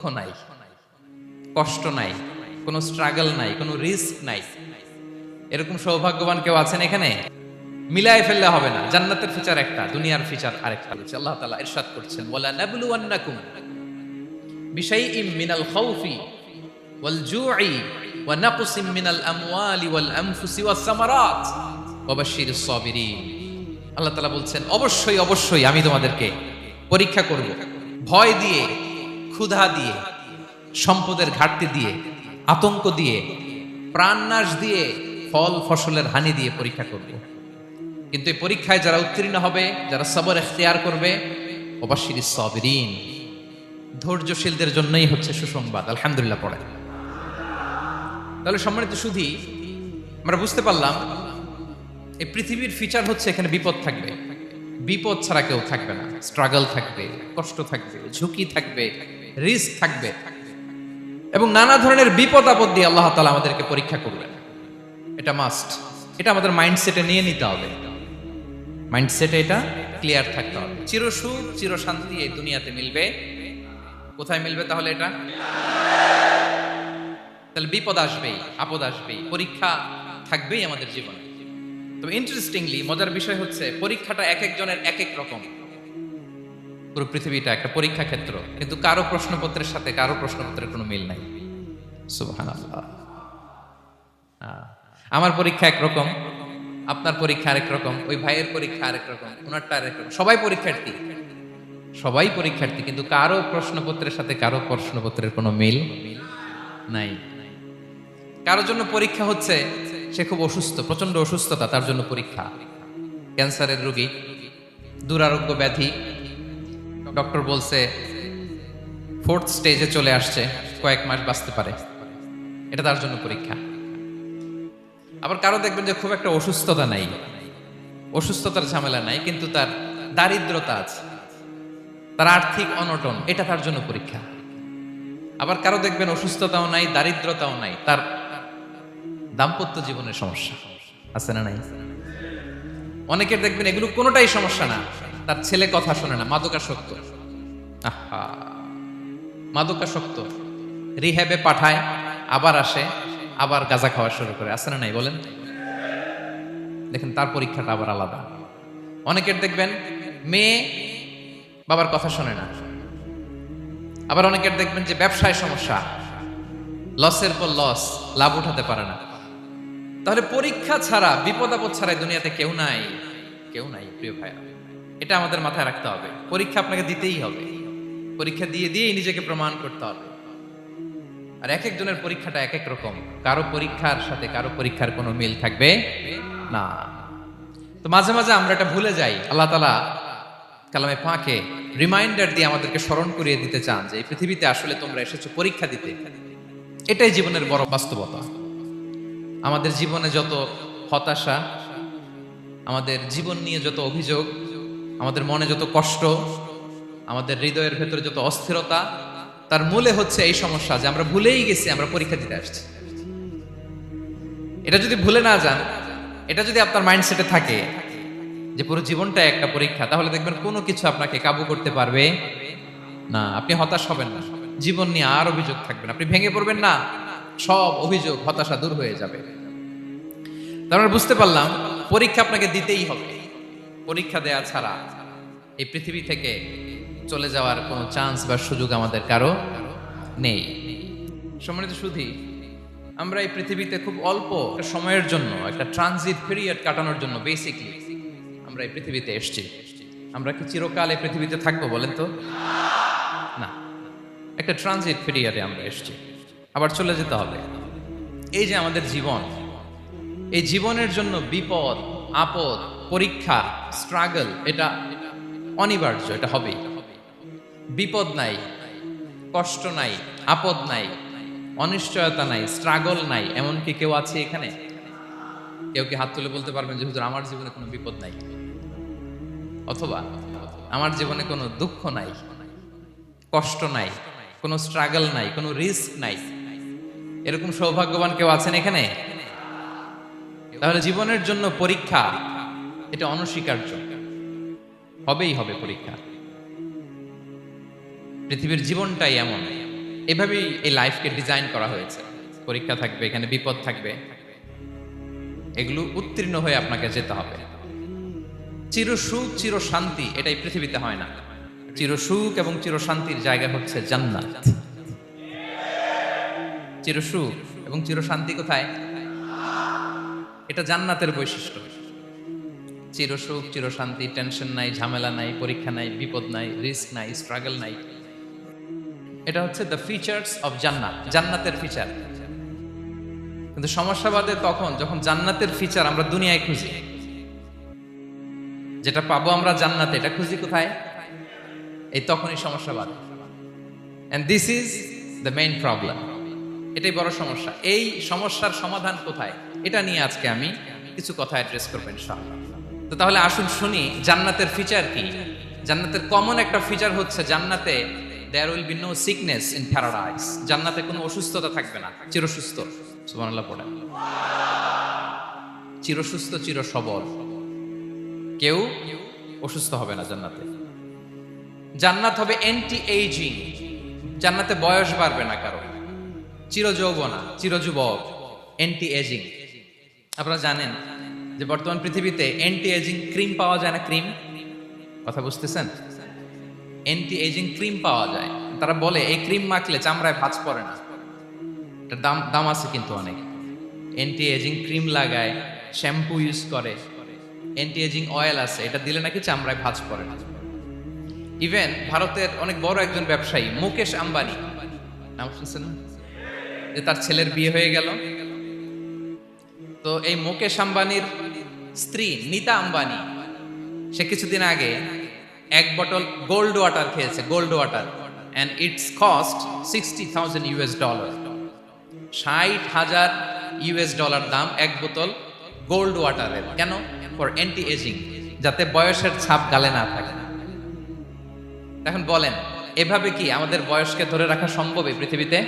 দুঃখ নাই, কষ্ট নাই, কোনো স্ট্রাগল নাই, কোনো রিস্ক নাই। এরকম সৌভাগ্যবান কেউ আছেন এখানে? মিলায় ফেললে হবে না। জান্নাতের ফিচার একটা, দুনিয়ার ফিচার আরেকটা। আল্লাহ তাআলা ইরশাদ করছেন, ওয়ালা নাবলুওয়ান্নাকুম বিশাইইম মিনাল খাউফি ওয়াল জুই ওয়া নাকসিম মিনাল আমওয়ালি ওয়াল আনফুসি ওয়াস সামারাত ওয়া বাশশিরিস সাবিরিন। আল্লাহ তাআলা বলছেন, অবশ্যই অবশ্যই আমি তোমাদেরকে পরীক্ষা করব, ভয় দিয়ে, ক্ষুধা দিয়ে, সম্পদের ঘাটতি দিয়ে, আতঙ্ক দিয়ে, প্রাণনাশ দিয়ে, ফল ফসলের হানি দিয়ে পরীক্ষা করব। কিন্তু এই পরীক্ষায় যারা উত্তীর্ণ হবে, যারা সবর ইখতিয়ার করবে, ওয়াবাশশিরিস সাবিরিন, ধৈর্যশীলদের জন্যই হচ্ছে সুসংবাদ। আলহামদুলিল্লাহ পড়ে। তাহলে সম্মানিত সুধী, আমরা বুঝতে পারলাম এই পৃথিবীর ফিচার হচ্ছে এখানে বিপদ থাকবে, বিপদ ছাড়া কেউ থাকবে না। স্ট্রাগল থাকবে, কষ্ট থাকবে, ঝুঁকি থাকবে, রিস্ক থাকবে, এবং নানা ধরনের বিপদ আপদ দিয়ে আল্লাহ তাআলা আমাদেরকে পরীক্ষা করবেন। এটা মাস্ট, এটা আমাদের মাইন্ডসেটে নিয়ে নিতে হবে। মাইন্ডসেটে এটা ক্লিয়ার থাকতে হবে। চিরসুখ চিরশান্তি এই দুনিয়াতে মিলবে, কোথায় মিলবে তাহলে? এটা তাহলে বিপদ আসবেই, আপদ আসবেই, পরীক্ষা থাকবেই আমাদের জীবনে। তবে ইন্টারেস্টিংলি মজার বিষয় হচ্ছে, পরীক্ষাটা এক একজনের এক এক রকম। পুরো পৃথিবীটা একটা পরীক্ষা ক্ষেত্র, কিন্তু কারো প্রশ্নপত্রের সাথে কারো প্রশ্নপত্রের কোনো মিল নাই। সুবহানাল্লাহ। আমার পরীক্ষা একরকম, আপনার পরীক্ষা আরেক রকম, ওই ভাইয়ের পরীক্ষা আরেক রকম, ওনারটা আরেক রকম। সবাই পরীক্ষার্থী, সবাই পরীক্ষার্থী, কিন্তু কারো প্রশ্নপত্রের সাথে কারো প্রশ্নপত্রের কোনো মিল নাই। কারোর জন্য পরীক্ষা হচ্ছে সে খুব অসুস্থ, প্রচন্ড অসুস্থতা, তার জন্য পরীক্ষা। ক্যান্সারের রোগী, দুরারোগ্য ব্যাধি, ডক্টর বলছে 4th স্টেজে চলে আসছে, কয়েক মাস বাঁচতে পারে, এটা তার জন্য পরীক্ষা। আবার কারো দেখবেন যে খুব একটা অসুস্থতা নাই, অসুস্থতার ঝামেলা নাই, কিন্তু তার দারিদ্রতা আছে, তার আর্থিক অনটন, এটা তার জন্য পরীক্ষা। আবার কারো দেখবেন অসুস্থতাও নাই, দারিদ্রতাও নাই, তার দাম্পত্য জীবনের সমস্যা আছে না নাই? অনেকের দেখবেন এগুলো কোনোটাই সমস্যা না, তার ছেলে কথা শোনে না, মাদকাসক্ত। আহা, মাদকাসক্ত, রিহ্যাবে পাঠায়, আবার আসে, আবার গাঁজা খাওয়া শুরু করে, আছে না নাই বলেন? দেখেন তার পরীক্ষাটা আবার আলাদা। অনেকের দেখবেন মেয়ে বাবার কথা শোনে না। আবার অনেকের দেখবেন যে ব্যবসায় সমস্যা, লসের পর লস, লাভ উঠাতে পারে না। তাহলে পরীক্ষা ছাড়া, বিপদ আপদ ছাড়া দুনিয়াতে কেউ নাই, কেউ নাই প্রিয় ভাইরা। এটা আমাদের মাথায় রাখতে হবে। পরীক্ষা আপনাকে দিতেই হবে, পরীক্ষা দিয়ে দিয়েই নিজেকে প্রমাণ করতে হবে। আর এক একজনের পরীক্ষাটা এক এক রকম, কারো পরীক্ষার সাথে কারো পরীক্ষার কোনো মিল থাকবে না। তো মাঝে মাঝে আমরা এটা ভুলে যাই। আল্লাহ তাআলা কালামে পাকে রিমাইন্ডার দিয়ে আমাদেরকে স্মরণ করিয়ে দিতে চান যে এই পৃথিবীতে আসলে তোমরা এসেছো পরীক্ষা দিতে। এটাই জীবনের বড় বাস্তবতা। আমাদের জীবনে যত হতাশা, আমাদের জীবন নিয়ে যত অভিযোগ, আমাদের মনে যত কষ্ট, আমাদের হৃদয়ের ভেতরে যত অস্থিরতা, তার মূলে হচ্ছে এই সমস্যা যে আমরা ভুলেই গেছি আমরা পরীক্ষা দিতে আসছি। এটা যদি ভুলে না যান, এটা যদি আপনার মাইন্ডসেটে থাকে যে পুরো জীবনটা একটা পরীক্ষা, তাহলে দেখবেন কোনো কিছু আপনাকে কাবু করতে পারবে না। আপনি হতাশ হবেন না, জীবন নিয়ে আর অভিযোগ থাকবে না, আপনি ভেঙে পড়বেন না, সব অভিযোগ হতাশা দূর হয়ে যাবে। তারপর বুঝতে পারলাম পরীক্ষা আপনাকে দিতেই হবে। পরীক্ষা দেয়া ছাড়া এই পৃথিবী থেকে চলে যাওয়ার কোনো চান্স বা সুযোগ আমাদের কারো নেই। সম্মানিত সুধী, আমরা এই পৃথিবীতে খুব অল্প সময়ের জন্য, একটা ট্রানজিট পিরিয়ড কাটানোর জন্য বেসিকলি আমরা এই পৃথিবীতে এসেছি। আমরা কি চিরকাল এই পৃথিবীতে থাকবো বলেন তো? না, একটা ট্রানজিট পিরিয়ডে আমরা এসেছি, আবার চলে যেতে হবে। এই যে আমাদের জীবন, এই জীবনের জন্য বিপদ আপদ, পরীক্ষা, স্ট্রাগল, এটা অনিবার্য, এটা হবেই। বিপদ নাই, কষ্ট নাই, আপদ নাই, অনিশ্চয়তা নাই, স্ট্রাগল নাই, এমন কি কেউ আছে এখানে? কেউ কি হাত তুলে বলতে পারবেন যে হুজুর আমার জীবনে কোনো বিপদ নাই, অথবা আমার জীবনে কোনো দুঃখ নাই, কষ্ট নাই, কোনো স্ট্রাগল নাই, কোনো রিস্ক নাই? এরকম সৌভাগ্যবান কেউ আছেন এখানে? তাহলে জীবনের জন্য পরীক্ষা, এটা অনস্বীকার্য, হবেই হবে পরীক্ষা। পৃথিবীর জীবনটাই এমন, এভাবেই এই লাইফকে ডিজাইন করা হয়েছে। পরীক্ষা থাকবে, এখানে বিপদ থাকবে, এগুলো উত্তীর্ণ হয়ে আপনাকে যেতে হবে। চির সুখ চির শান্তি এটাই পৃথিবীতে হয় না। চির সুখ এবং চির শান্তির জায়গা হচ্ছে জান্নাত। চির সুখ এবং চির শান্তি কোথায়? এটা জান্নাতের বৈশিষ্ট্য। চির সুখ চির শান্তি, টেনশন নাই, ঝামেলা নাই, পরীক্ষা নাই, বিপদ নাই, রিস্ক নাই, স্ট্রাগল নাই। এটা হচ্ছে দ্য ফিচার্স অফ জান্নাত, জান্নাতের ফিচার। কিন্তু সমস্যা বাদে তখন যখন জান্নাতের ফিচার আমরা দুনিয়ায় খুঁজি, যেটা পাবো আমরা জান্নাতে, এটা খুঁজি কোথায়? এই তখনই সমস্যা বাদে। And this is the main problem. এটাই বড় সমস্যা। এই সমস্যার সমাধান কোথায়, এটা নিয়ে আজকে আমি কিছু কথা অ্যাড্রেস করবো ইনশাআল্লাহ। তো তাহলে আসুন শুনি জান্নাতের ফিচার কি। জান্নাতের কমন একটা ফিচার হচ্ছে জান্নাতে there will be no sickness in paradise. জান্নাতে কোনো অসুস্থতা থাকবে না, চিরসুস্থ। সুবহানাল্লাহ পড়েন। চিরসুস্থ চির সবল, কেউ অসুস্থ হবে না জান্নাতে। জান্নাত হবে অ্যান্টি এইজিং, জান্নাতে বয়স বাড়বে না কারো, চির যৌবনা, চির যুবক, অ্যান্টি এজিং। আপনারা জানেন যে বর্তমান পৃথিবীতে অ্যান্টি এজিং ক্রিম পাওয়া যায় না? ক্রিম, কথা বুঝতেছেন? অ্যান্টি এজিং ক্রিম পাওয়া যায়। তারা বলে এই ক্রিম মাখলে চামড়ায় ভাঁজ পড়ে না। এটার দাম আছে কিন্তু অনেক। অ্যান্টি এজিং ক্রিম লাগায়, শ্যাম্পু ইউজ করে, অ্যান্টি এজিং অয়েল আছে, এটা দিলে নাকি চামড়ায় ভাঁজ পড়ে না। ইভেন ভারতের অনেক বড় একজন ব্যবসায়ী মুকেশ আম্বানি, নাম শুনছেন না? যে তার ছেলের বিয়ে হয়ে গেল। তো এই মুকেশ আম্বানির স্ত্রী নীতা আম্বানি, সে কিছুদিন আগে এক বোতল গোল্ড ওয়াটার খেয়েছে, gold water, and it's cost $60,000। $60,000 দাম এক বোতল গোল্ড ওয়াটারের। কেন? ফর অ্যান্টি এজিং, যাতে বয়সের ছাপ গালে না থাকে। এখন বলেন, এভাবে কি আমাদের বয়সকে ধরে রাখা সম্ভব এই পৃথিবীতে?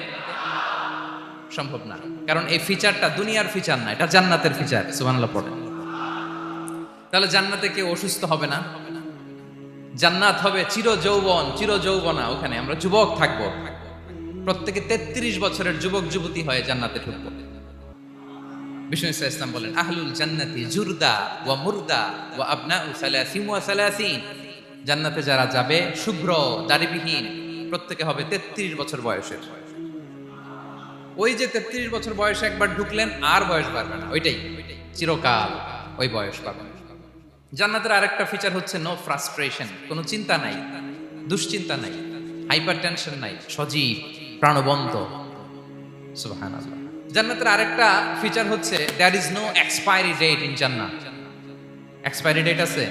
সম্ভব না। কারণ এই ফিচারটা দুনিয়ার ফিচার না, এটা জান্নাতের ফিচার। সুবহানাল্লাহ পড়েন। তাহলে জান্নাতে কেউ অসুস্থ হবে না। জান্নাত হবে চির যৌবন, চির যৌবনা। ওখানে আমরা যুবক থাকবো, প্রত্যেকে 33 বছরের যুবক যুবতী হয়ে জান্নাতে ঢুকবো। বিষ্ণু ইসলাম বলেন, আহলুল জান্নাতি জুরদা ওয়া মুরদা ওয়া আবনাউ 30 ওয়া 30। জান্নাতে যারা যাবে শুভ্র দাড়িবিহীন, প্রত্যেকে হবে 33 বছর বয়সের। ওই যে 33 বছর বয়সে একবার ঢুকলেন, আর বয়স বাড়বে না, ওইটাই চিরকাল ওই বয়স পাবেন। জান্নাতের আরেকটা ফিচার হচ্ছে নো ফ্রাস্ট্রেশন, কোনো চিন্তা নাই, দুশ্চিন্তা নাই, হাইপার টেনশন নাই, সজীব প্রাণবন্ত। সুবহানাল্লাহ। জান্নাতের আরেকটা ফিচার হচ্ছে there is no expiry date in জান্নাত। এক্সপায়ারি ডেট আছে?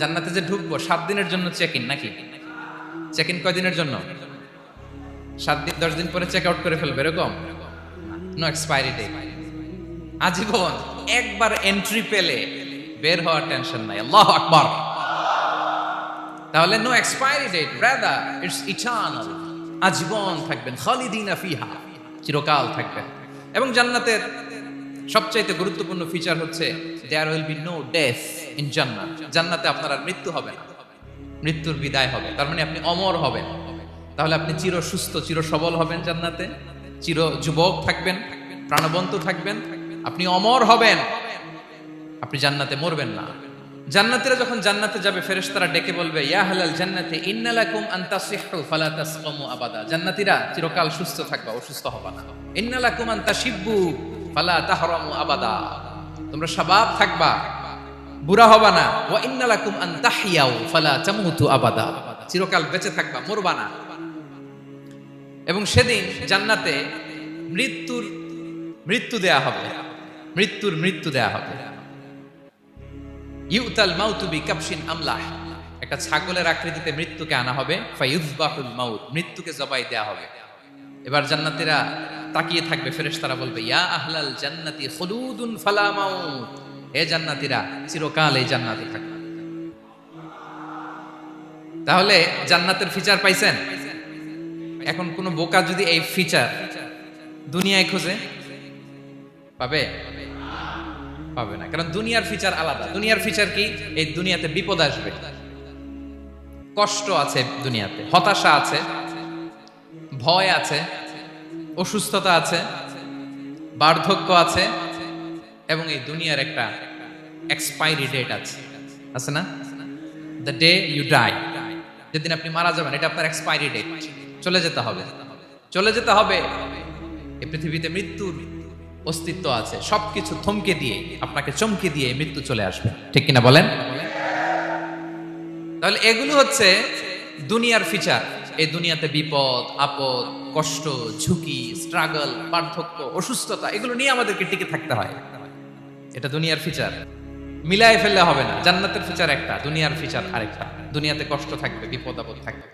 জান্নাতে যে ঢুকবো 7 দিনের জন্য চেক ইন, নাকি? চেক ইন কয়দিনের জন্য? 7 দিন, 10 দিন পরে চেক আউট করে ফেলবে, এরকম? নো এক্সপায়ারি ডেট, আজীবন। একবার এন্ট্রি পেলে বের হওয়ার টেনশন নাই। আল্লাহু আকবার। তাহলে no expiry date, rather it's eternal, আজীবন থাকবেন, খালিদিনা ফিহা, চিরকাল থাকবেন। এবং জান্নাতের সবচাইতে গুরুত্বপূর্ণ ফিচার হচ্ছে there will be no death in জান্নাত। জান্নাতে আপনার আর মৃত্যু হবে না, মৃত্যুর বিদায় হবে। তার মানে আপনি অমর হবেন। তাহলে আপনি চির সুস্থ চির সবল হবেন জান্নাতে, চির যুবক থাকবেন, প্রাণবন্ত থাকবেন, আপনি অমর হবেন, আপনি জান্নাতে মরবেন না। জান্নাতীরা যখন জান্নাতে যাবে, ফেরেশতারা ডেকে বলবে, ইয়া আহলাল জান্নাতি ইন্না লাকুম আন তাসিহু ফালা তাসকামু আবাদা। জান্নাতীরা চিরকাল সুস্থ থাকবা, অসুস্থ হবা না। ইন্না লাকুম আন তাশিব্বু ফালা তাহরামু আবাদা, তোমরা শাবাব থাকবা, বুড়া হবা না। ওয়া ইন্না লাকুম আন তাহইয়াউ ফালা তামুতু আবাদা, চিরকাল বেঁচে থাকবা, মরবা না। এবং সেদিন জান্নাতে মৃত্যু দেয়া হবে, মৃত্যু দেয়া হবে। ইউতাল মাউতু বিকাবশিন আমলাহ, একটা ছাগলের আকৃতিতে মৃত্যুকে আনা হবে। ফায়ুযবাহুল মাউত, মৃত্যুকে জবাই দেয়া হবে। এবার জান্নাতীরা তাকিয়ে থাকবে, ফেরেশতারা বলবে, ইয়া আহলাল জান্নাতি খুলুদুন ফালা মাউত, হে জান্নাতীরা চিরকাল এই জান্নাতে থাকবে। তাহলে জান্নাতের ফিচার পাইছেন। এখন কোন বোকা যদি এই ফিচার দুনিয়ায় খোঁজে, পাবে? পাবে না। কারণ দুনিয়ার ফিচার আলাদা। দুনিয়ার ফিচার কি? এই দুনিয়াতে বিপদ আসবে, কষ্ট আছে দুনিয়াতে, হতাশা আছে, ভয় আছে, অসুস্থতা আছে, বার্ধক্য আছে, এবং এই দুনিয়ার একটা এক্সপায়ারি ডেট আছে না? দ্য ডে ইউ ডাই, যেদিন আপনি মারা যাবেন, এটা আপনার এক্সপায়ারি ডেট। চলে যেতে হবে, চলে যেতে হবে। এই পৃথিবীতে মৃত্যুর অস্তিত্ব আছে। সবকিছু থমকে দিয়ে, আপনাকে চমকে দিয়ে মৃত্যু চলে আসবে, ঠিক কিনা বলেন? তাহলে এগুলো হচ্ছে দুনিয়ার ফিচার। এই দুনিয়াতে বিপদ আপদ, কষ্ট, ঝুঁকি, স্ট্রাগল, বার্ধক্য, অসুস্থতা, এগুলো নিয়ে আমাদেরকে টিকে থাকতে হয়। এটা দুনিয়ার ফিচার, মিলায় ফেললে হবে না। জান্নাতের ফিচার একটা, দুনিয়ার ফিচার আরেকটা। দুনিয়াতে কষ্ট থাকবে, বিপদ আপদ থাকবে।